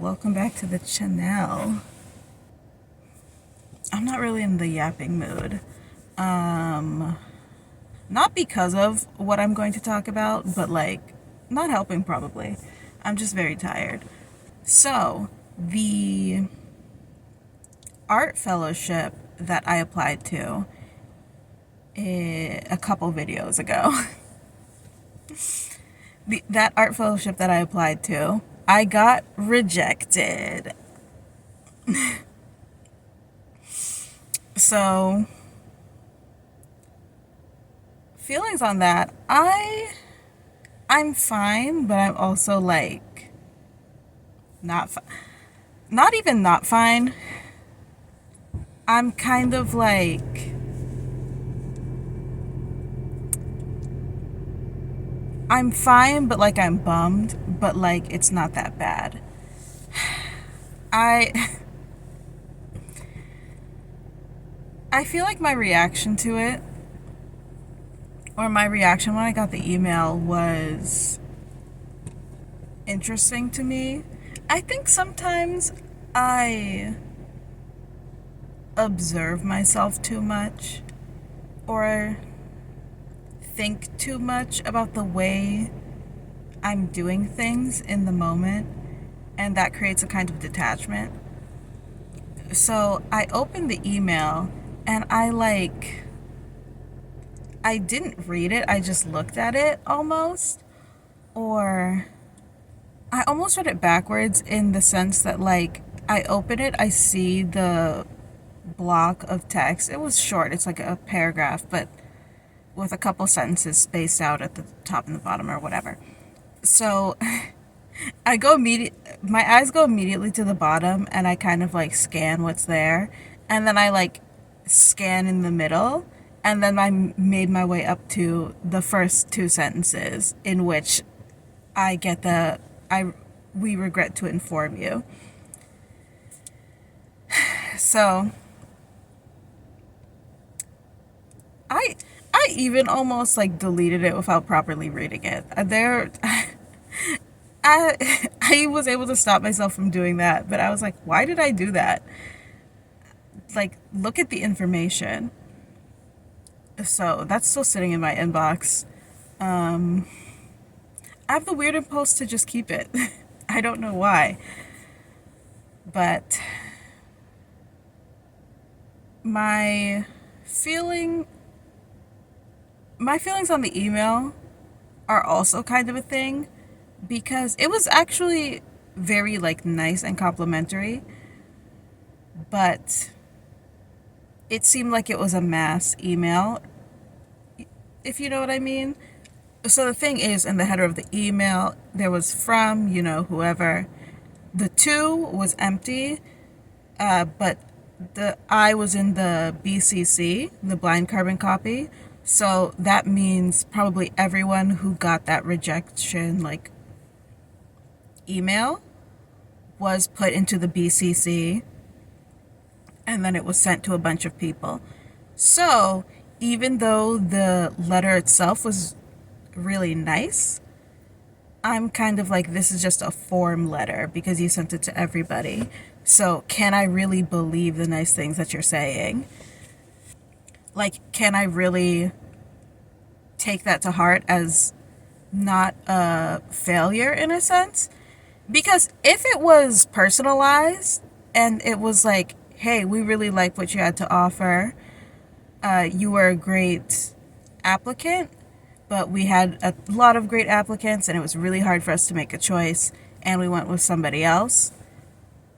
welcome back to the channel. I'm not really in the yapping mood. Not because of what I'm going to talk about, but not helping probably. I'm just very tired. So, the art fellowship that I applied to a couple videos ago, that art fellowship that I applied to, I got rejected. So, feelings on that, I'm fine, but I'm also not even not fine. I'm kind of I'm fine, but I'm bummed, but it's not that bad. I I feel like my reaction to it, or my reaction when I got the email, was interesting to me. I think sometimes I observe myself too much, or think too much about the way I'm doing things in the moment, and that creates a kind of detachment. So I opened the email and I didn't read it, I just looked at it almost. Or I almost read it backwards, in the sense that I open it, I see the block of text. It was short, it's like a paragraph, but with a couple sentences spaced out at the top and the bottom or whatever. So my eyes go immediately to the bottom, and I kind of scan what's there, and then I scan in the middle, and then I made my way up to the first two sentences, in which I get we regret to inform you. So I I even almost deleted it without properly reading it. I was able to stop myself from doing that, but I was like, why did I do that? Look at the information. So that's still sitting in my inbox. I have the weird impulse to just keep it. I don't know why. But my feeling my feelings on the email are also kind of a thing, because it was actually very nice and complimentary, but it seemed like it was a mass email, if you know what I mean. So the thing is, in the header of the email, there was from, whoever. The to was empty, but the I was in the BCC, the blind carbon copy. So that means probably everyone who got that rejection email was put into the BCC, and then it was sent to a bunch of people. So even though the letter itself was really nice, I'm kind of this is just a form letter because you sent it to everybody. So can I really believe the nice things that you're saying? Can I really take that to heart as not a failure, in a sense? Because if it was personalized and it was hey, we really like what you had to offer, you were a great applicant, but we had a lot of great applicants and it was really hard for us to make a choice, and we went with somebody else,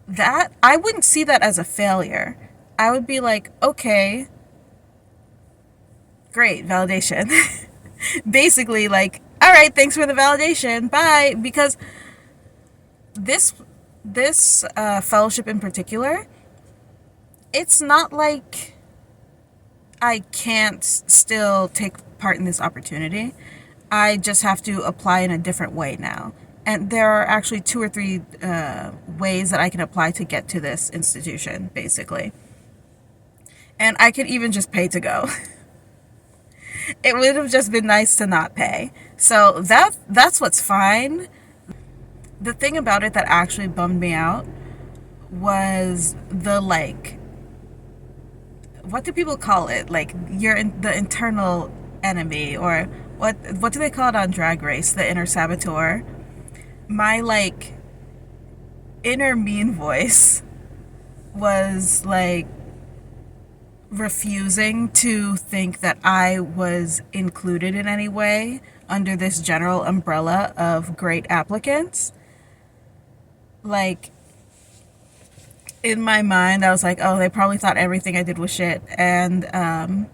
that I wouldn't see that as a failure. I would be okay, great, validation. Basically all right, thanks for the validation, bye. Because this fellowship in particular, it's not I can't still take part in this opportunity. I just have to apply in a different way now. And there are actually 2 or 3 ways that I can apply to get to this institution, basically. And I could even just pay to go. It would have just been nice to not pay. So that's what's fine. The thing about it that actually bummed me out was the like, what do people call it? Like the internal enemy, or what do they call it on Drag Race? The inner saboteur. My like inner mean voice was like refusing to think that I was included in any way under this general umbrella of great applicants. Like, in my mind, I was like, oh, they probably thought everything I did was shit and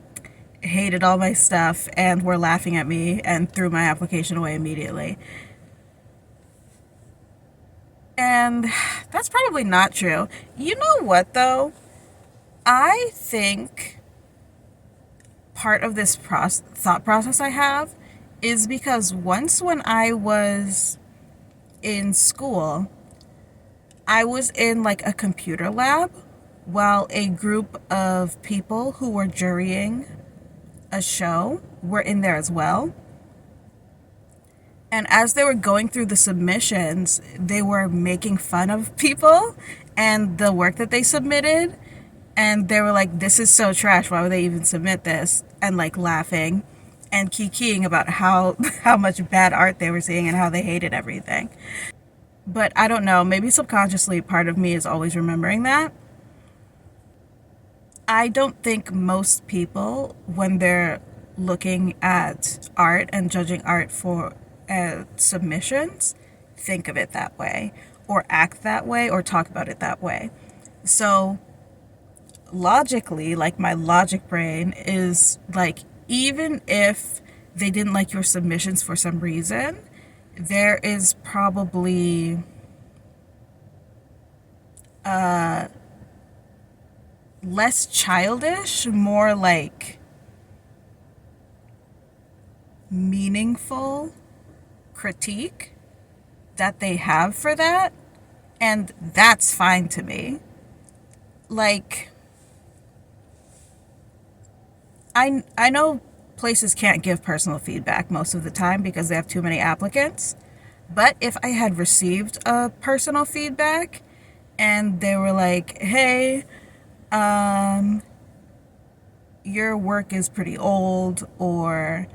hated all my stuff and were laughing at me and threw my application away immediately. And that's probably not true. You know what, though? I think part of this thought process I have is because once when I was in school, I was in like a computer lab while a group of people who were jurying a show were in there as well. And as they were going through the submissions, they were making fun of people and the work that they submitted. And they were like, this is so trash. Why would they even submit this? And like laughing and kikiing about how much bad art they were seeing and how they hated everything. But I don't know, maybe subconsciously part of me is always remembering that. I don't think most people, when they're looking at art and judging art for submissions, think of it that way, or act that way, or talk about it that way. So, logically, like my logic brain is like, even if they didn't like your submissions for some reason, there is probably less childish, more like meaningful critique that they have for that, and that's fine to me. Like, I know places can't give personal feedback most of the time because they have too many applicants. But if I had received a personal feedback and they were like, hey, your work is pretty old, or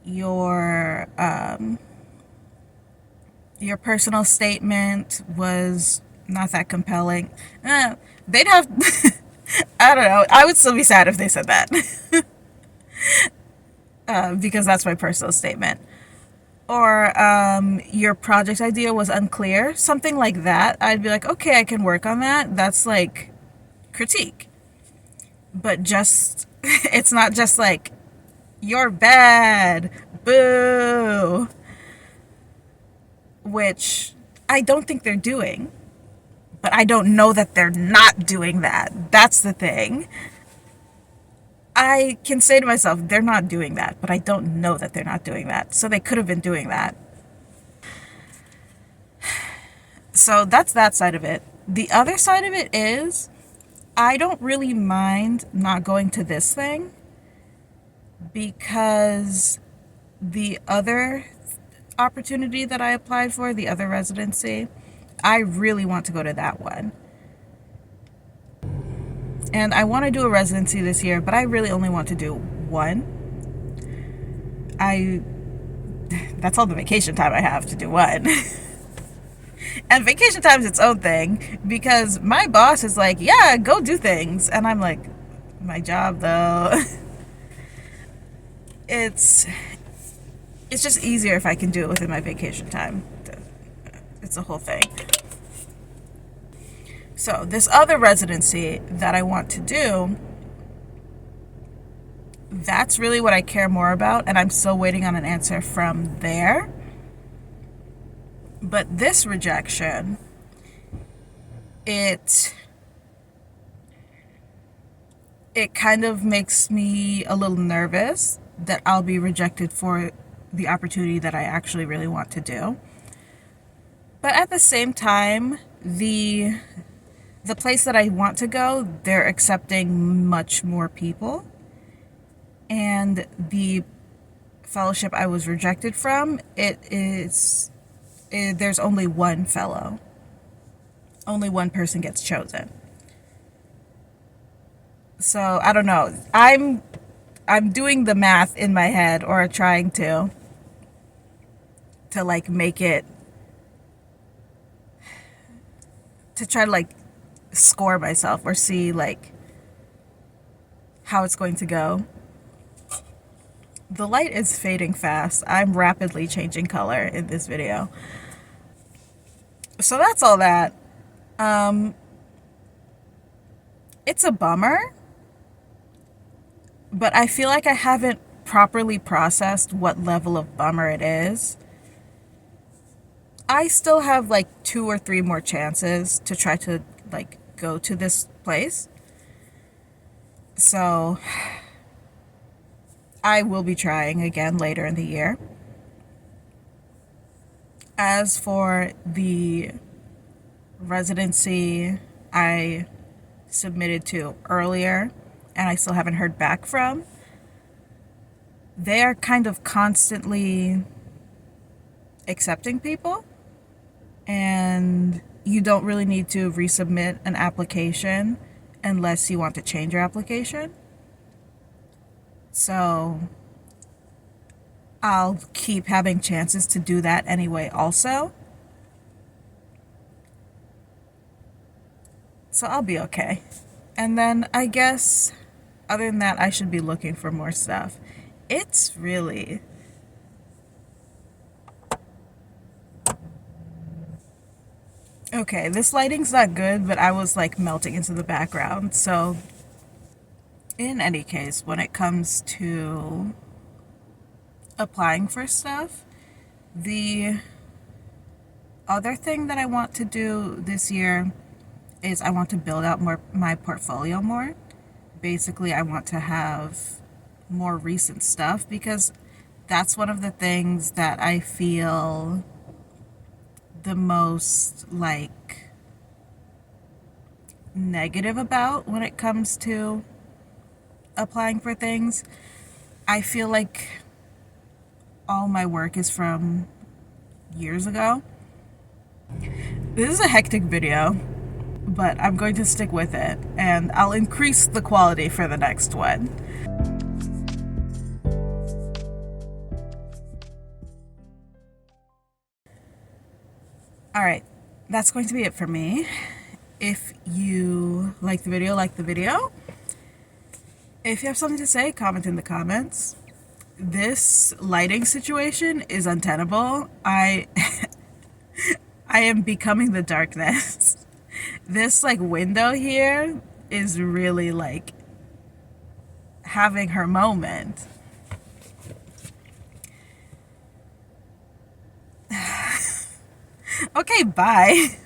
your personal statement was not that compelling, they'd have I don't know, I would still be sad if they said that. Because that's my personal statement. Or your project idea was unclear, something like that. I'd be like, okay, I can work on that. That's like critique. But just, it's not just like, you're bad, boo, which I don't think they're doing. But I don't know that they're not doing that. That's the thing. I can say to myself, they're not doing that, but I don't know that they're not doing that. So they could have been doing that. So that's that side of it. The other side of it is, I don't really mind not going to this thing because the other opportunity that I applied for, the other residency, I really want to go to that one. And I want to do a residency this year, but I really only want to do one. That's all the vacation time I have to do one. And vacation time is its own thing because my boss is like, yeah, go do things. And I'm like, my job though. It's just easier if I can do it within my vacation time. It's a whole thing. So this other residency that I want to do, that's really what I care more about, and I'm still waiting on an answer from there. But this rejection, it kind of makes me a little nervous that I'll be rejected for the opportunity that I actually really want to do. But at the same time, the place that I want to go, they're accepting much more people. And the fellowship I was rejected from, it is there's only one fellow. Only one person gets chosen. So I don't know. I'm doing the math in my head, or trying to like make it, to try to like score myself or see like how it's going to go. The light is fading fast. I'm rapidly changing color in this video. So that's all that. It's a bummer, but I feel like I haven't properly processed what level of bummer it is. I still have like 2 or 3 more chances to try to like go to this place. So I will be trying again later in the year. As for the residency I submitted to earlier and I still haven't heard back from, they are kind of constantly accepting people, and you don't really need to resubmit an application unless you want to change your application. So I'll keep having chances to do that anyway also. So I'll be okay. And then I guess other than that, I should be looking for more stuff. It's really... Okay, this lighting's not good, but I was like melting into the background. So in any case, when it comes to applying for stuff, the other thing that I want to do this year is I want to build out my portfolio more. Basically, I want to have more recent stuff, because that's one of the things that I feel the most like negative about when it comes to applying for things. I feel like all my work is from years ago. This is a hectic video, but I'm going to stick with it, and I'll increase the quality for the next one. Alright, that's going to be it for me. If you like the video, like the video. If you have something to say, comment in the comments. This lighting situation is untenable. I am becoming the darkness. This like window here is really like having her moment. Okay, bye.